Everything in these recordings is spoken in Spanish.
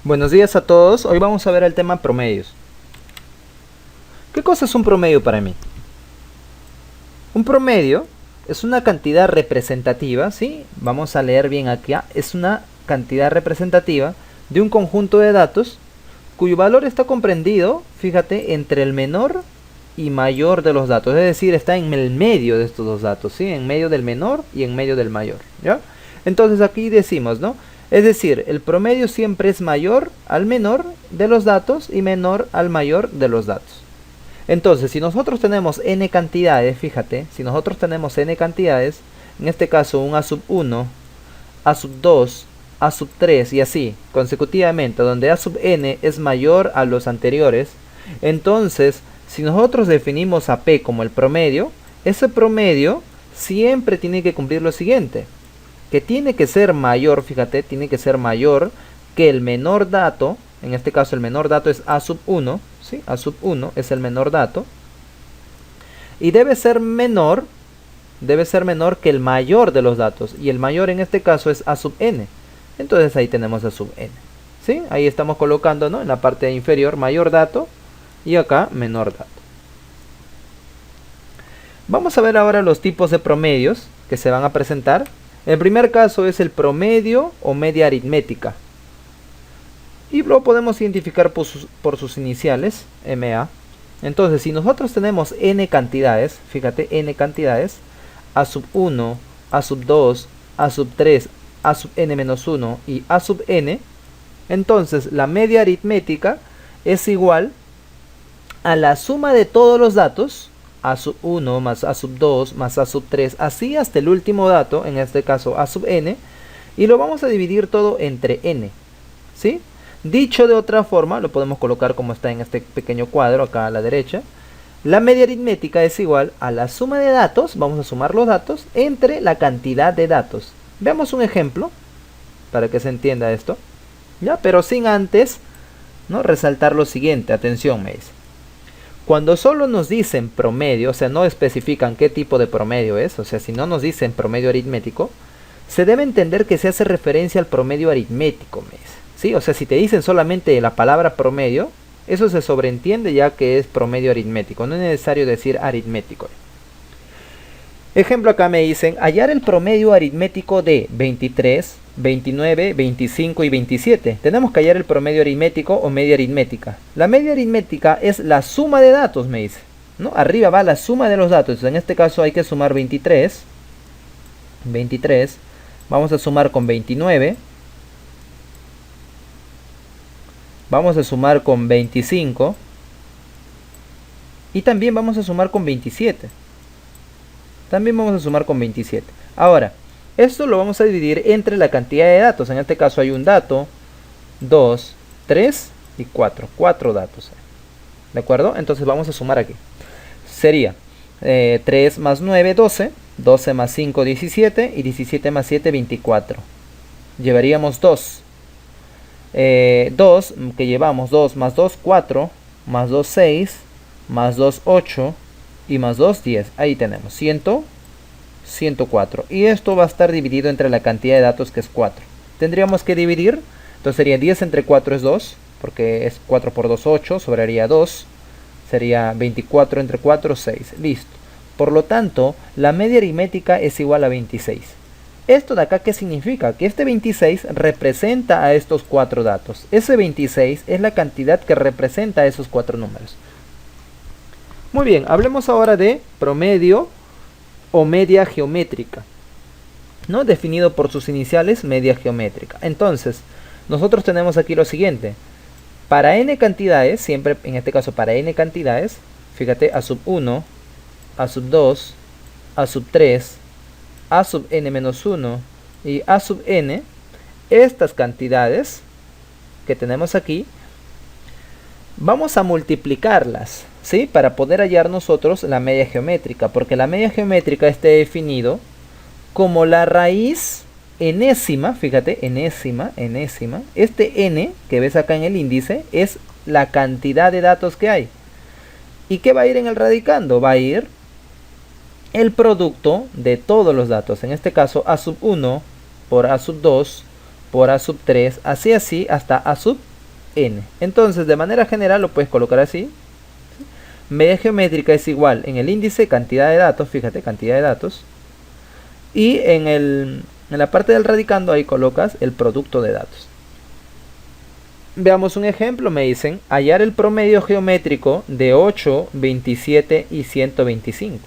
Buenos días a todos. Hoy vamos a ver el tema promedios. ¿Qué cosa es un promedio para mí? Un promedio es una cantidad representativa, ¿sí? Vamos a leer bien aquí. Es una cantidad representativa de un conjunto de datos cuyo valor está comprendido, fíjate, entre el menor y mayor de los datos. Es decir, está en el medio de estos dos datos, ¿sí? En medio del menor y en medio del mayor, ¿ya? Entonces aquí decimos, ¿no? Es decir, el promedio siempre es mayor al menor de los datos y menor al mayor de los datos. Entonces, si nosotros tenemos n cantidades, fíjate, si nosotros tenemos n cantidades, en este caso un a sub 1, a sub 2, a sub 3 y así, consecutivamente, donde a sub n es mayor a los anteriores, entonces, si nosotros definimos a p como el promedio, ese promedio siempre tiene que cumplir lo siguiente, que tiene que ser mayor, fíjate, tiene que ser mayor que el menor dato. En este caso el menor dato es a sub 1, ¿sí? A sub 1 es el menor dato. Y debe ser menor que el mayor de los datos. Y el mayor en este caso es a sub n. Entonces ahí tenemos a sub n, ¿sí? Ahí estamos colocando, ¿no? En la parte inferior mayor dato y acá menor dato. Vamos a ver ahora los tipos de promedios que se van a presentar. El primer caso es el promedio o media aritmética. Y lo podemos identificar por sus iniciales, MA. Entonces, si nosotros tenemos n cantidades, fíjate, n cantidades, a sub 1, a sub 2, a sub 3, a sub n menos 1 y a sub n, entonces la media aritmética es igual a la suma de todos los datos, a sub 1 más a sub 2 más a sub 3, así hasta el último dato, en este caso a sub n, y lo vamos a dividir todo entre n, ¿sí? Dicho de otra forma, lo podemos colocar como está en este pequeño cuadro acá a la derecha. La media aritmética es igual a la suma de datos, vamos a sumar los datos, entre la cantidad de datos. Veamos un ejemplo para que se entienda esto, ¿ya? Pero sin antes, ¿no?, resaltar lo siguiente. Atención, me dice. Cuando solo nos dicen promedio, o sea, no especifican qué tipo de promedio es, o sea, si no nos dicen promedio aritmético, se debe entender que se hace referencia al promedio aritmético, me dice. ¿Sí? O sea, si te dicen solamente la palabra promedio, eso se sobreentiende ya que es promedio aritmético, no es necesario decir aritmético. Ejemplo, acá me dicen, hallar el promedio aritmético de 23, 29, 25 y 27. Tenemos que hallar el promedio aritmético o media aritmética. La media aritmética es la suma de datos, me dice, ¿no? Arriba va la suma de los datos. En este caso hay que sumar 23. Vamos a sumar con 29. Vamos a sumar con 25. Y también vamos a sumar con 27. Ahora, esto lo vamos a dividir entre la cantidad de datos. En este caso hay un dato, 2, 3 y 4. 4 datos. ¿De acuerdo? Entonces vamos a sumar aquí. Sería 3 más 9, 12. 12 más 5, 17. Y 17 más 7, 24. Llevaríamos 2. 2, que llevamos 2 más 2, 4. Más 2, 6. Más 2, 8. Y más 2, 10. Ahí tenemos 104. Y esto va a estar dividido entre la cantidad de datos, que es 4. Tendríamos que dividir. Entonces sería 10 entre 4 es 2. Porque es 4 por 2, 8. Sobraría 2. Sería 24 entre 4, 6. Listo. Por lo tanto, la media aritmética es igual a 26. Esto de acá, ¿qué significa? Que este 26 representa a estos 4 datos. Ese 26 es la cantidad que representa a esos 4 números. Muy bien, hablemos ahora de promedio o media geométrica, ¿no? Definido por sus iniciales, media geométrica. Entonces, nosotros tenemos aquí lo siguiente. Para n cantidades, siempre en este caso para n cantidades, fíjate, a sub 1, a sub 2, a sub 3, a sub n menos 1 y a sub n, estas cantidades que tenemos aquí, vamos a multiplicarlas, ¿sí? Para poder hallar nosotros la media geométrica, porque la media geométrica está definido como la raíz enésima, fíjate, enésima, este n que ves acá en el índice es la cantidad de datos que hay. ¿Y qué va a ir en el radicando? Va a ir el producto de todos los datos, en este caso a sub 1 por a sub 2 por a sub 3, así hasta a sub n. Entonces, de manera general lo puedes colocar así. Media geométrica es igual en el índice cantidad de datos, fíjate, cantidad de datos. Y en la parte del radicando ahí colocas el producto de datos. Veamos un ejemplo, me dicen hallar el promedio geométrico de 8, 27 y 125.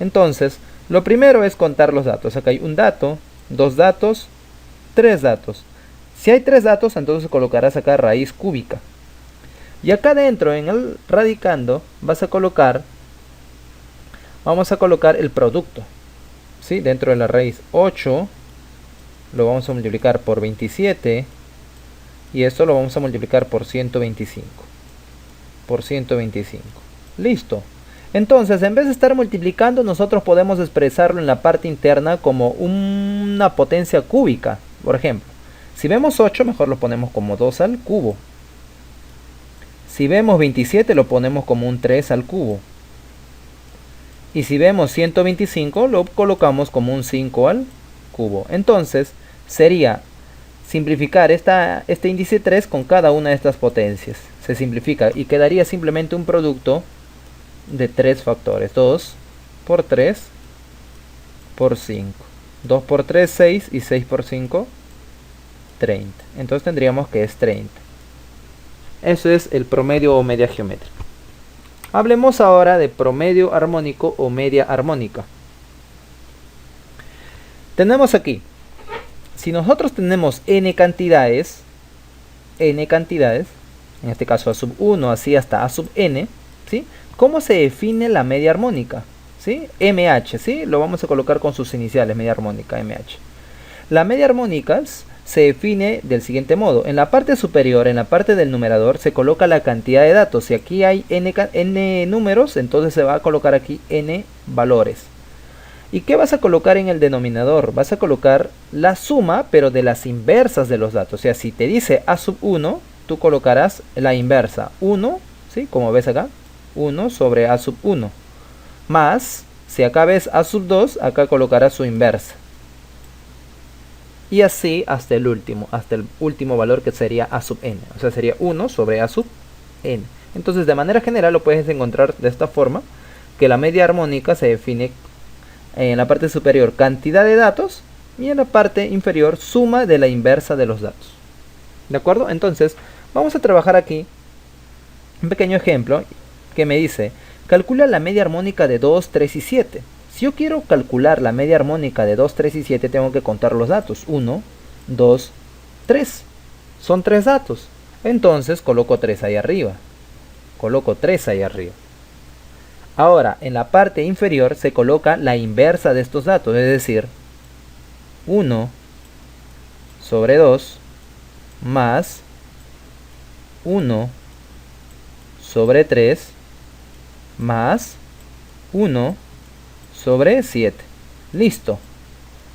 Entonces, lo primero es contar los datos. Acá hay un dato, dos datos, tres datos. Si hay tres datos, entonces colocarás acá raíz cúbica. Y acá dentro, en el radicando, vamos a colocar el producto. ¿Sí? Dentro de la raíz 8, lo vamos a multiplicar por 27. Y esto lo vamos a multiplicar por 125. Por 125. Listo. Entonces, en vez de estar multiplicando, nosotros podemos expresarlo en la parte interna como una potencia cúbica. Por ejemplo, si vemos 8, mejor lo ponemos como 2 al cubo. Si vemos 27, lo ponemos como un 3 al cubo. Y si vemos 125, lo colocamos como un 5 al cubo. Entonces, sería simplificar este índice 3 con cada una de estas potencias. Se simplifica y quedaría simplemente un producto de 3 factores. 2 por 3 por 5. 2 por 3, 6 y 6 por 5, 30. Entonces tendríamos que es 30. Eso es el promedio o media geométrica. Hablemos ahora de promedio armónico o media armónica. Tenemos aquí, si nosotros tenemos n cantidades, en este caso a sub 1 así hasta a sub n, ¿sí? ¿Cómo se define la media armónica? ¿Sí? MH, ¿sí? Lo vamos a colocar con sus iniciales, media armónica, MH. La media armónica se define del siguiente modo. En la parte superior, en la parte del numerador, se coloca la cantidad de datos. Si aquí hay n números, entonces se va a colocar aquí n valores. ¿Y qué vas a colocar en el denominador? Vas a colocar la suma, pero de las inversas de los datos. O sea, si te dice a sub 1, tú colocarás la inversa. 1, ¿sí? Como ves acá, 1 sobre a sub 1. Más, si acá ves a sub 2, acá colocarás su inversa. Y así hasta el último valor que sería a sub n. O sea, sería 1 sobre a sub n. Entonces, de manera general lo puedes encontrar de esta forma, que la media armónica se define en la parte superior cantidad de datos y en la parte inferior suma de la inversa de los datos. ¿De acuerdo? Entonces, vamos a trabajar aquí un pequeño ejemplo que me dice, calcula la media armónica de 2, 3 y 7. Si yo quiero calcular la media armónica de 2, 3 y 7, tengo que contar los datos. 1, 2, 3. Son 3 datos. Entonces coloco 3 ahí arriba. Ahora, en la parte inferior se coloca la inversa de estos datos, es decir, 1 sobre 2 más 1 sobre 3 más 1 sobre 7. Listo.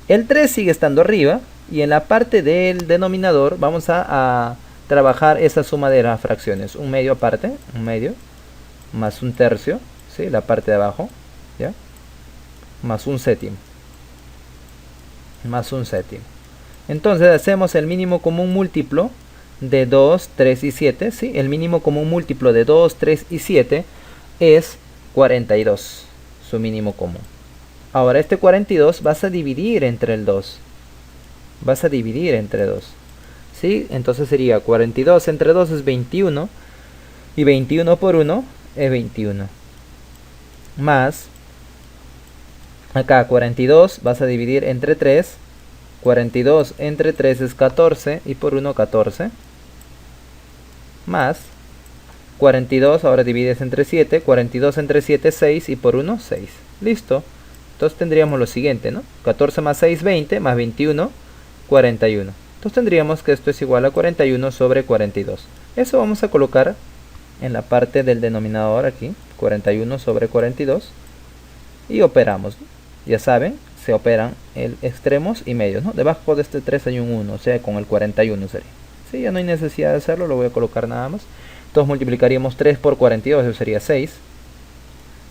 El 3 sigue estando arriba y en la parte del denominador vamos a trabajar esa suma de las fracciones. Un medio aparte, un medio, más un tercio, ¿sí? La parte de abajo, ¿ya? Más un séptimo. Entonces hacemos el mínimo común múltiplo de 2, 3 y 7, ¿sí? El mínimo común múltiplo de 2, 3 y 7 es 42, su mínimo común. Ahora este 42 vas a dividir entre el 2. ¿Sí? Entonces sería 42 entre 2 es 21. Y 21 por 1 es 21. Más, acá 42 vas a dividir entre 3. 42 entre 3 es 14 y por 1 14. Más 42, ahora divides entre 7. 42 entre 7 es 6 y por 1 6. Listo. Entonces tendríamos lo siguiente, ¿no? 14 más 6, 20, más 21, 41. Entonces tendríamos que esto es igual a 41 sobre 42. Eso vamos a colocar en la parte del denominador aquí, 41 sobre 42. Y operamos, ¿no? Ya saben, se operan extremos y medios, ¿no? Debajo de este 3 hay un 1, o sea, con el 41 sería. Sí, ya no hay necesidad de hacerlo, lo voy a colocar nada más. Entonces multiplicaríamos 3 por 42, eso sería 6.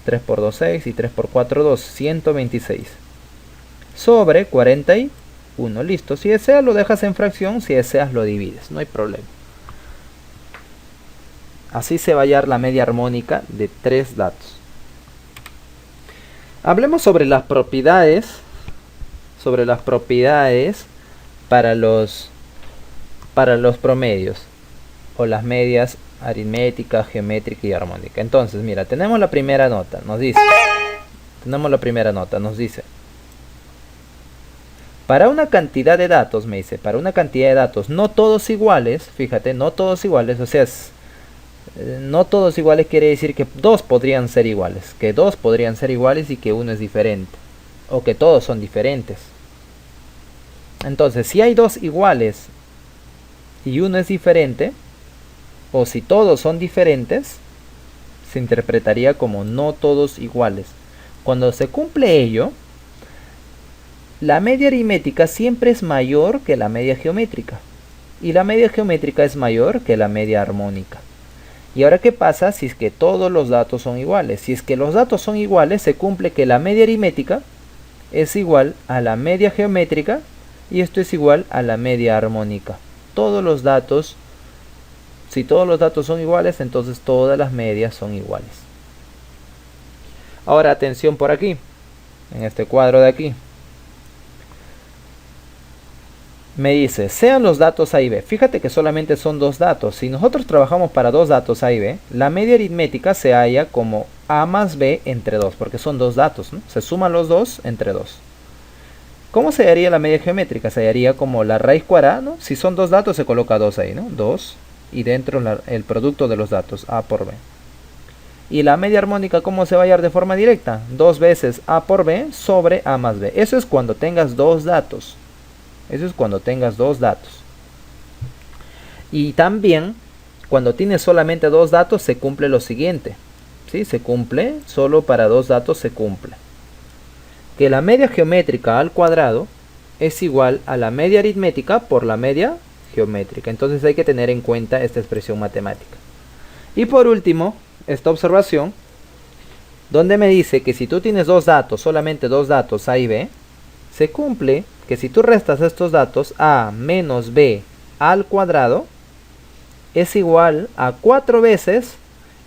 3 por 2, 6 y 3 por 4, 2, 126. Sobre 41, listo. Si deseas lo dejas en fracción, si deseas lo divides, no hay problema. Así se va a hallar la media armónica de 3 datos. Hablemos sobre las propiedades. Para los promedios o las medias aritmética, geométrica y armónica. Entonces, mira, tenemos la primera nota, nos dice, para una cantidad de datos, me dice, para una cantidad de datos no todos iguales, fíjate, no todos iguales, o sea, no todos iguales quiere decir que dos podrían ser iguales, y que uno es diferente, o que todos son diferentes. Entonces, si hay dos iguales y uno es diferente, o si todos son diferentes, se interpretaría como no todos iguales. Cuando se cumple ello, la media aritmética siempre es mayor que la media geométrica, y la media geométrica es mayor que la media armónica. ¿Y ahora qué pasa si es que todos los datos son iguales? Si es que los datos son iguales, se cumple que la media aritmética es igual a la media geométrica, y esto es igual a la media armónica. Si todos los datos son iguales, entonces todas las medias son iguales. Ahora atención por aquí, en este cuadro de aquí. Me dice, sean los datos A y B. Fíjate que solamente son dos datos. Si nosotros trabajamos para dos datos A y B, la media aritmética se halla como A más B entre 2, porque son dos datos, ¿no? Se suman los dos entre 2. ¿Cómo se haría la media geométrica? Se haría como la raíz cuadrada, ¿no? Si son dos datos se coloca 2 ahí, ¿no? 2 y dentro el producto de los datos, A por B. Y la media armónica, ¿cómo se va a hallar de forma directa? 2 veces A por B sobre A más B. Eso es cuando tengas dos datos. Y también, cuando tienes solamente dos datos, se cumple lo siguiente. ¿Sí? Se cumple, solo para dos datos se cumple. Que la media geométrica al cuadrado es igual a la media aritmética por la media geométrica. Entonces hay que tener en cuenta esta expresión matemática. Y por último, esta observación, donde me dice que si tú tienes dos datos, solamente dos datos A y B, se cumple que si tú restas estos datos, A menos B al cuadrado es igual a 4 veces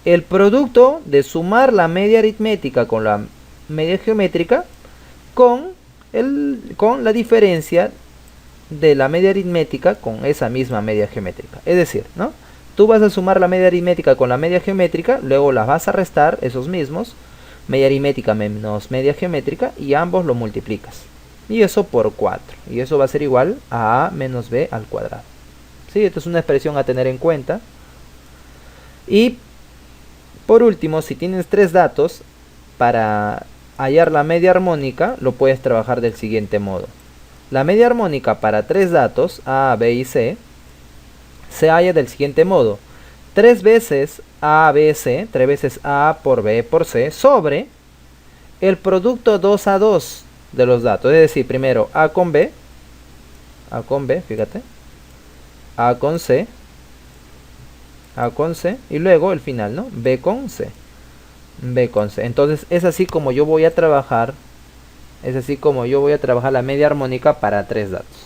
el producto de sumar la media aritmética con la media geométrica con la diferencia de la media aritmética con esa misma media geométrica. Es decir, ¿no? Tú vas a sumar la media aritmética con la media geométrica, luego las vas a restar, esos mismos, media aritmética menos media geométrica, y ambos lo multiplicas. Y eso por 4. Y eso va a ser igual a A menos B al cuadrado. ¿Sí? Esto es una expresión a tener en cuenta. Y por último, si tienes tres datos, para hallar la media armónica, lo puedes trabajar del siguiente modo. La media armónica para tres datos, A, B y C, se halla del siguiente modo. 3 veces A, B, C, 3 veces A por B por C, sobre el producto 2 a 2 de los datos. Es decir, primero A con B, fíjate, A con C, y luego el final, ¿no? B con C. Entonces es así como yo voy a trabajar la media armónica para tres datos.